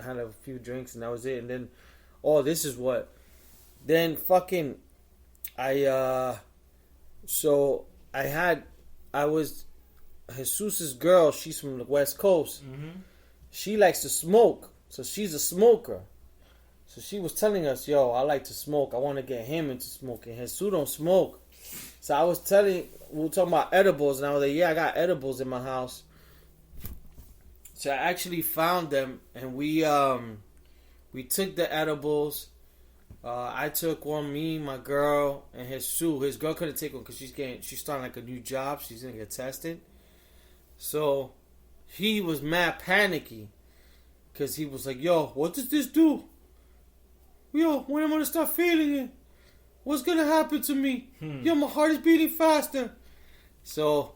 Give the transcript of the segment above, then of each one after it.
I had a few drinks, and that was it. And then, oh, this is what. Then fucking, so I was Jesus's girl. She's from the West Coast. Mm-hmm. She likes to smoke, so she's a smoker. So she was telling us, yo, I like to smoke. I want to get him into smoking. Jesus don't smoke. So I was we were talking about edibles, and I was like, yeah, I got edibles in my house. So I actually found them, and we took the edibles. I took one, me, my girl, and Jesus. His girl couldn't take one because she's starting like a new job. She's gonna get tested. So he was mad panicky because he was like, yo, what does this do? Yo, when am I gonna start feeling it? What's gonna happen to me? Yo, my heart is beating faster. So,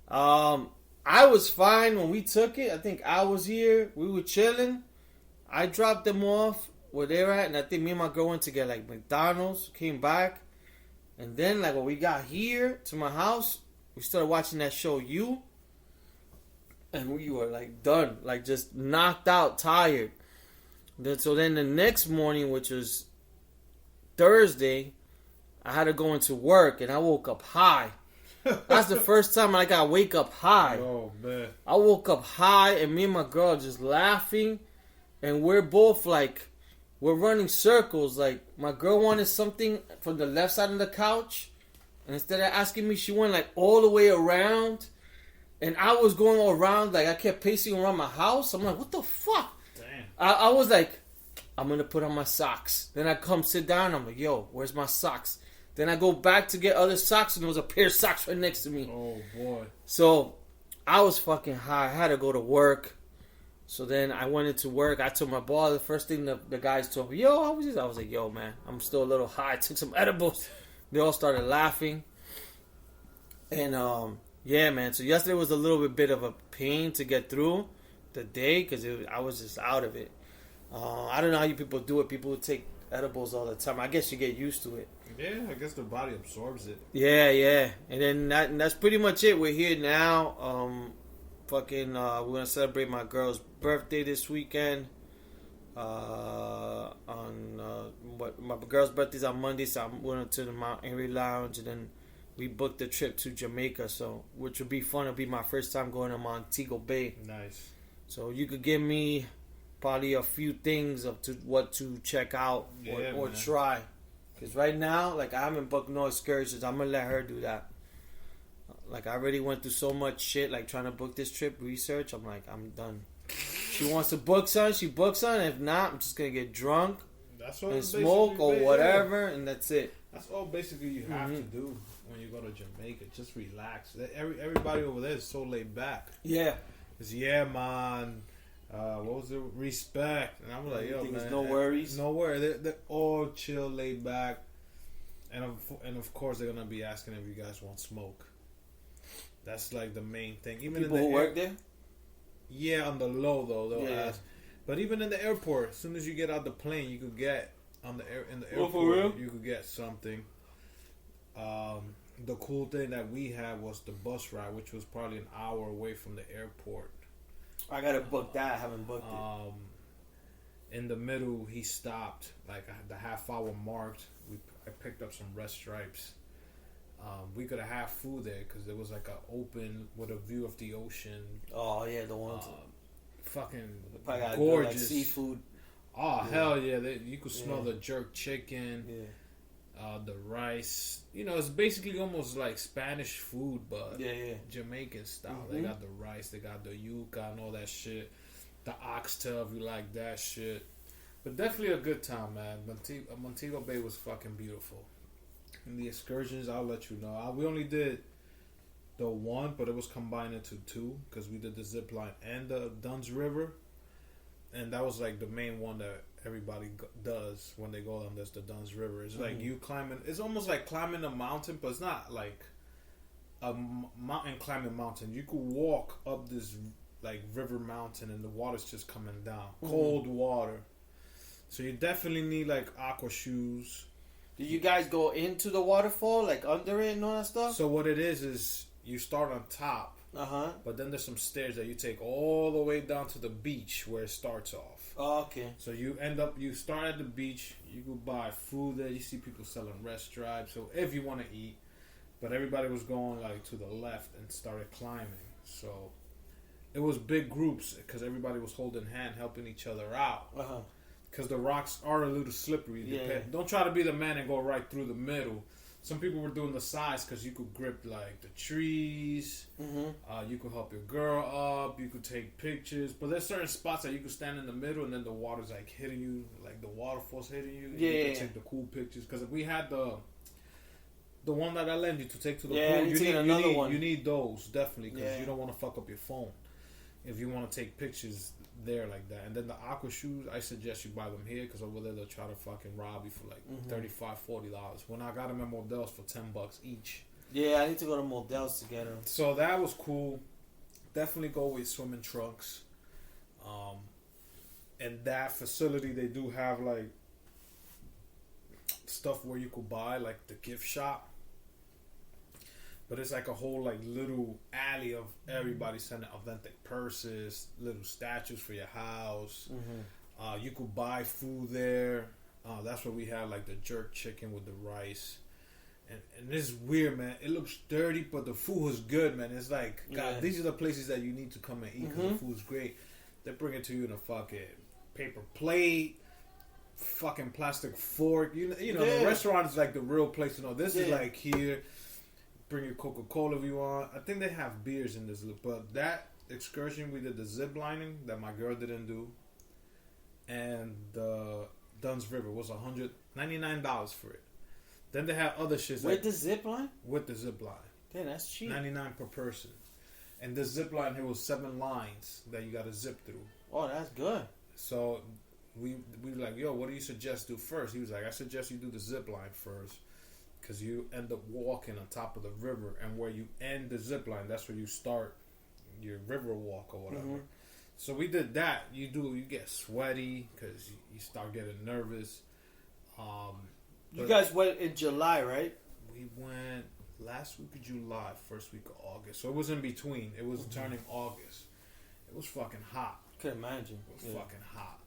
I was fine when we took it. I think I was here. We were chilling. I dropped them off where they were at, and I think me and my girl went to get like McDonald's. Came back, and then like when we got here to my house, we started watching that show You, and we were like done, like just knocked out, tired. So then the next morning, which was Thursday, I had to go into work, and I woke up high. That's the first time I got wake up high. Oh, man. I woke up high, and me and my girl just laughing, and we're both like, we're running circles. Like, my girl wanted something from the left side of the couch, and instead of asking me, she went like all the way around, and I was going all around, like I kept pacing around my house. I'm like, what the fuck? I was like, I'm going to put on my socks. Then I come sit down. I'm like, yo, where's my socks? Then I go back to get other socks, and there was a pair of socks right next to me. Oh, boy. So I was fucking high. I had to go to work. So then I went into work. I told my boss, the first thing the guys told me, yo, how was this? I was like, yo, man, I'm still a little high. I took some edibles. They all started laughing. And, yeah, man. So yesterday was a little bit of a pain to get through the day because I was just out of it. I don't know how you people do it. People take edibles all the time. I guess you get used to it. Yeah, I guess the body absorbs it. Yeah. And then that's pretty much it. We're here now. We're gonna celebrate my girl's birthday this weekend. My girl's birthday's on Monday, so I'm going to the Mount Airy Lounge, and then we booked a trip to Jamaica, which would be fun. It'll be my first time going to Montego Bay. Nice. So you could give me probably a few things what to check out or try. Because right now, like, I haven't booked no excursions. I'm going to let her do that. Like, I already went through so much shit, like, trying to book this trip, research. I'm like, I'm done. She wants to book something, she books something. If not, I'm just going to get drunk and smoke or whatever, and that's it. That's all basically you have to do when you go to Jamaica. Just relax. Everybody over there is so laid back. Yeah. It's, yeah, man. What was it? Respect. And I'm like, yo, man. No worries. No worries. They're all chill, laid back. And of course, they're going to be asking if you guys want smoke. That's like the main thing. Even people who work there? Yeah, on the low, though. They'll ask. But even in the airport, as soon as you get out the plane, you could get in the airport. For real? You could get something. The cool thing that we had was the bus ride, which was probably an hour away from the airport. I gotta book that. I haven't booked it. In the middle, he stopped like the half hour marked. I picked up some red stripes. We could have had food there because it was like an open with a view of the ocean. Oh yeah, the ones. Fucking gorgeous good, like seafood. Oh hell yeah! You could smell the jerk chicken. Yeah. The rice, it's basically almost like Spanish food, but Jamaican style. Mm-hmm. They got the rice, they got the yuca and all that shit. The oxtail, if you like that shit. But definitely a good time, man. Montego Bay was fucking beautiful. And the excursions, I'll let you know. We only did the one, but it was combined into two because we did the zip line and the Dunn's River, and that was like the main one that everybody does when they go down. There's the Dunn's River. It's like you climbing. It's almost like climbing a mountain, but it's not like a mountain climbing mountain. You could walk up this like river mountain, and the water's just coming down, cold water. So you definitely need like aqua shoes. Did you guys go into the waterfall, like under it and all that stuff? So what it is you start on top. But then there's some stairs that you take all the way down to the beach where it starts off. Oh, okay. So you start at the beach. You go buy food there. You see people selling rest stripes. So if you want to eat, but everybody was going like to the left and started climbing. So it was big groups because everybody was holding hand, helping each other out. Because the rocks are a little slippery. Yeah. Don't try to be the man and go right through the middle. Some people were doing the sides because you could grip like the trees. You could help your girl up. You could take pictures. But there's certain spots that you could stand in the middle and then the water's like hitting you, like the waterfall's hitting you. Yeah. You could take the cool pictures. Because we had the one that I lent you to take to the pool. You need those definitely because you don't want to fuck up your phone if you want to take pictures there like that. And then the aqua shoes, I suggest you buy them here because over there they'll try to fucking rob you for like $35-$40. When I got them at Modelos for $10 each. Yeah, I need to go to Models to get them. So that was cool. Definitely go with swimming trunks. And that facility, they do have like stuff where you could buy like the gift shop. But it's like a whole like little alley of everybody sending authentic purses, little statues for your house. You could buy food there. That's where we had like the jerk chicken with the rice. And it's weird, man. It looks dirty, but the food was good, man. It's like, God, these are the places that you need to come and eat because the food's great. They bring it to you in a fucking paper plate, fucking plastic fork. You know, the restaurant is like the real place. You know, this is like here. Bring your Coca-Cola if you want. I think they have beers in this, but that excursion we did, the zip lining that my girl didn't do, and the Dunn's River was $199 for it. Then they had other shit with the zip line. With the zip line, damn, that's cheap. $99 per person, and the zip line here was 7 lines that you got to zip through. Oh, that's good. So we were like, yo, what do you suggest do first? He was like, I suggest you do the zip line first. Because you end up walking on top of the river, and where you end the zip line, that's where you start your river walk or whatever. So we did that. You get sweaty because you start getting nervous. You guys went in July, right? We went last week of July, first week of August. So it was in between. It was turning August. It was fucking hot. Could imagine. It was fucking hot.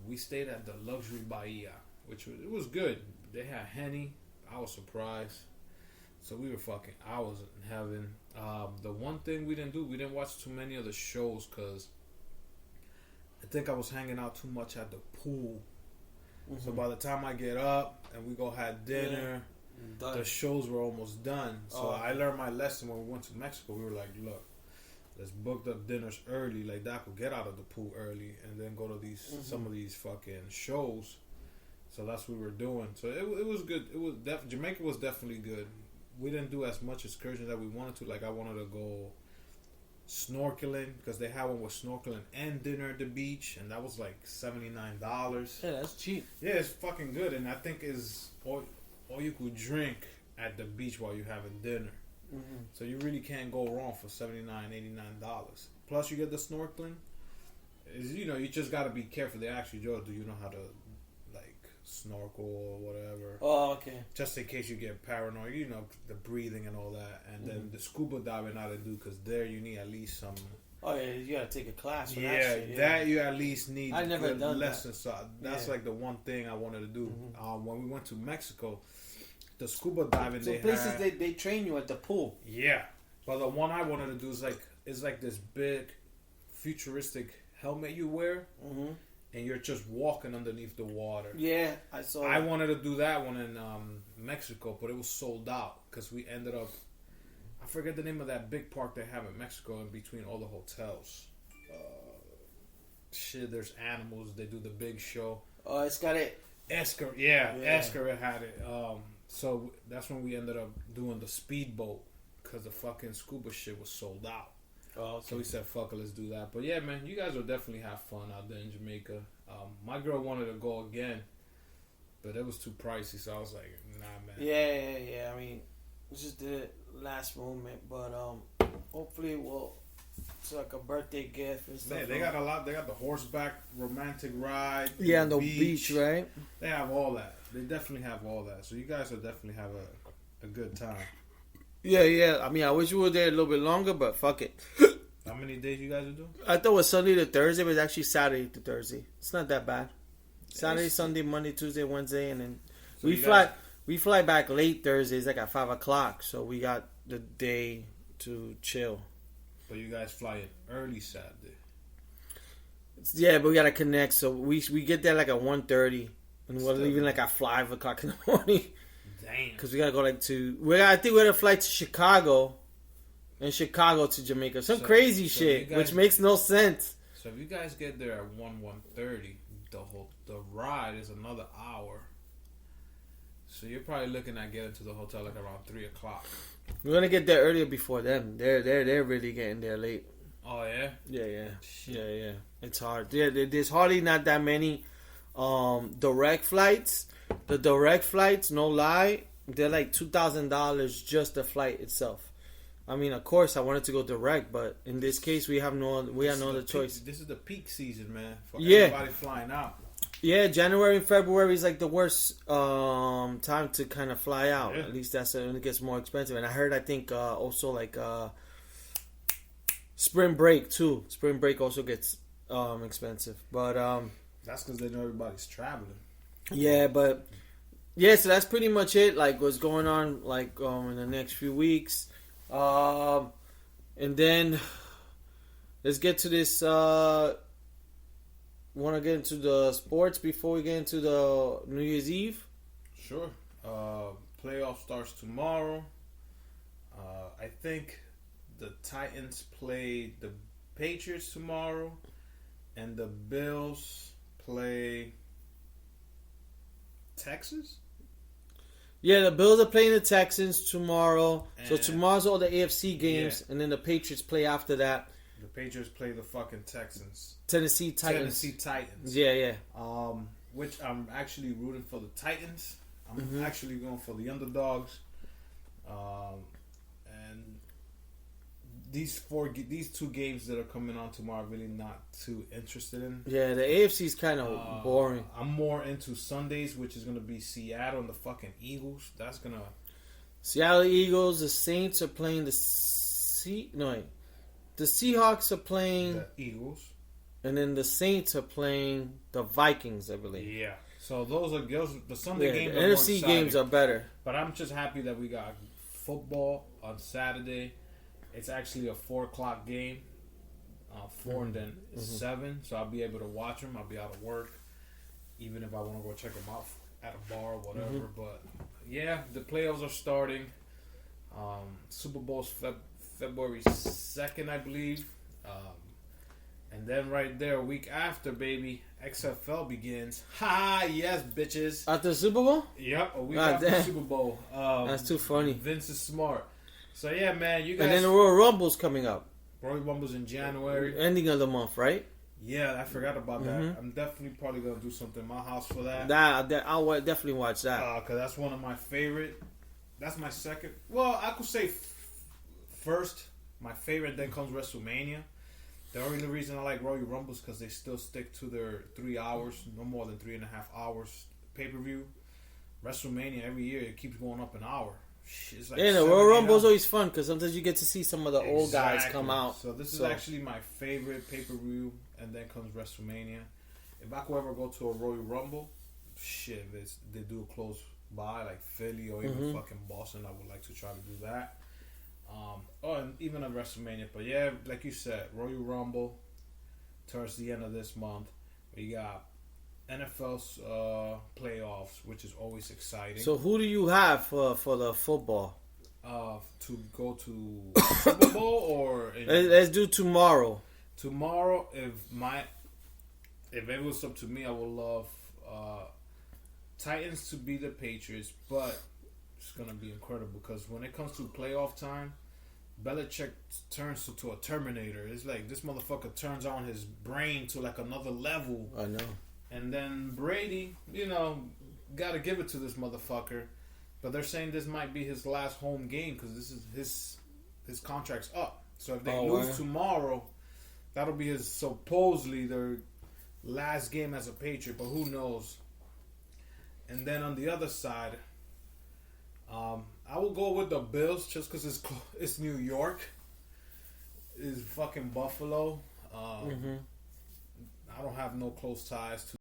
We stayed at the Luxury Bahia, which was good. They had Henny. I was surprised. So we were I was in heaven. The one thing we didn't watch too many of the shows because I think I was hanging out too much at the pool. So by the time I get up and we go have dinner, the shows were almost done. So I learned my lesson when we went to Mexico. We were like, look, let's book up dinners early. Like that could get out of the pool early and then go to some of these fucking shows. So that's what we were doing. So it was good. It was Jamaica was definitely good. We didn't do as much excursions that we wanted to. Like I wanted to go snorkeling because they had one with snorkeling and dinner at the beach, and that was like $79. Yeah, that's cheap. Yeah, it's fucking good, and I think is all you could drink at the beach while you're having dinner. So you really can't go wrong for $79, $89. Plus you get the snorkeling. You just got to be careful. They ask you, Joe, do you know how to snorkel or whatever? Oh, okay. Just in case you get paranoid, the breathing and all that. And then the scuba diving I to do because there you need at least some. Oh yeah, you gotta take a class for that shit. Yeah, that you at least need. I never done lessons. So that's like the one thing I wanted to do. When we went to Mexico, the scuba diving. So they train you at the pool. Yeah, but the one I wanted to do is like this big, futuristic helmet you wear. And you're just walking underneath the water. Yeah, I saw that. I wanted to do that one in Mexico, but it was sold out because we ended up. I forget the name of that big park they have in Mexico in between all the hotels. There's animals. They do the big show. Oh, it's got it. Escar had it. So that's when we ended up doing the speedboat because the fucking scuba shit was sold out. Oh, okay. So we said, fuck it, let's do that. But yeah, man, you guys will definitely have fun out there in Jamaica. My girl wanted to go again, but it was too pricey, so I was like, nah, man. Yeah. I mean, we just did it last moment, but hopefully it's like a birthday gift and stuff. Yeah, they got a lot. They got the horseback romantic ride. Yeah, on the beach, right? They have all that. They definitely have all that. So you guys will definitely have a good time. Yeah. I mean, I wish we were there a little bit longer, but fuck it. How many days you guys are doing? I thought it was Sunday to Thursday, but it's actually Saturday to Thursday. It's not that bad. Saturday, Sunday, Monday, Tuesday, Wednesday, and then so we fly back late Thursdays, like at 5:00. So we got the day to chill. But you guys fly in early Saturday. Yeah, but we gotta connect. So we get there like at 1:30, and we're leaving like at 5:00 in the morning. Damn. Because we gotta go like I think we're gonna fly to Chicago, and Chicago to Jamaica. Some crazy shit, which makes no sense. So if you guys get there at 1:30, the ride is another hour. So you're probably looking at getting to the hotel like around 3:00. We're gonna get there earlier before them. They're really getting there late. Oh yeah. Yeah. It's hard. There's hardly not that many direct flights. The direct flights, no lie, they're like $2,000 just the flight itself. I mean, of course, I wanted to go direct, but in this case, we have no other choice. This is the peak season, man. For everybody flying out. Yeah, January and February is like the worst time to kind of fly out. Yeah. At least that's when it gets more expensive. And I think also like spring break too. Spring break also gets expensive, but that's because they know everybody's traveling. Yeah, but yeah, so that's pretty much it. Like what's going on, like in the next few weeks, and then let's get to this. Want to get into the sports before we get into the New Year's Eve? Sure. Playoff starts tomorrow. I think the Titans play the Patriots tomorrow, and the Bills play Texas? Yeah, the Bills are playing the Texans tomorrow. So tomorrow's all the AFC games, and then the Patriots play after that. The Patriots play the fucking Texans. Tennessee Titans. Yeah. Which I'm actually rooting for the Titans. I'm actually going for the underdogs. And these two games that are coming on tomorrow, I'm really not too interested in. Yeah, the AFC is kind of boring. I'm more into Sundays, which is going to be Seattle and the fucking Eagles. That's going to... Seattle Eagles, the Saints are playing the Seahawks are playing... The Eagles. And then the Saints are playing the Vikings, I believe. Yeah. So those the Sunday games the are more NFC games are better. But I'm just happy that we got football on Saturday. It's actually a 4:00 game. 4 and then 7. So I'll be able to watch them. I'll be out of work. Even if I want to go check them out at a bar or whatever. But yeah, the playoffs are starting. Super Bowl's February 2nd, I believe. And then right there, a week after, baby, XFL begins. Ha! Yes, bitches. After the Super Bowl? Yep, a week after the Super Bowl. That's too funny. Vince is smart. So yeah, man, you guys. And then the Royal Rumble's coming up. Royal Rumble's in January. Ending of the month, right? Yeah, I forgot about that. I'm definitely probably gonna do something in my house for that. I'll definitely watch that. Cause that's one of my favorite. That's my second. Well, I could say first my favorite. Then comes WrestleMania. The only reason I like Royal Rumbles because they still stick to their 3 hours, no more than 3.5 hours pay-per-view. WrestleMania every year it keeps going up an hour. It's like the Royal Rumble is always fun because sometimes you get to see some of the old guys come out. So this is actually my favorite pay-per-view, and then comes WrestleMania. If I could ever go to a Royal Rumble, shit, if they do close by like Philly or even fucking Boston, I would like to try to do that. And even at WrestleMania, but yeah, like you said, Royal Rumble towards the end of this month. We got NFL's playoffs, which is always exciting. So who do you have for the football? To go to Super Bowl or let's do tomorrow. Tomorrow, if it was up to me, I would love Titans to be the Patriots, but it's gonna be incredible because when it comes to playoff time, Belichick turns to a Terminator. It's like this motherfucker turns on his brain to like another level. I know. And then Brady, gotta give it to this motherfucker. But they're saying this might be his last home game because this is his contract's up. So if they lose tomorrow, that'll be supposedly their last game as a Patriot. But who knows? And then on the other side, I will go with the Bills just because it's New York. is fucking Buffalo. I don't have no close ties to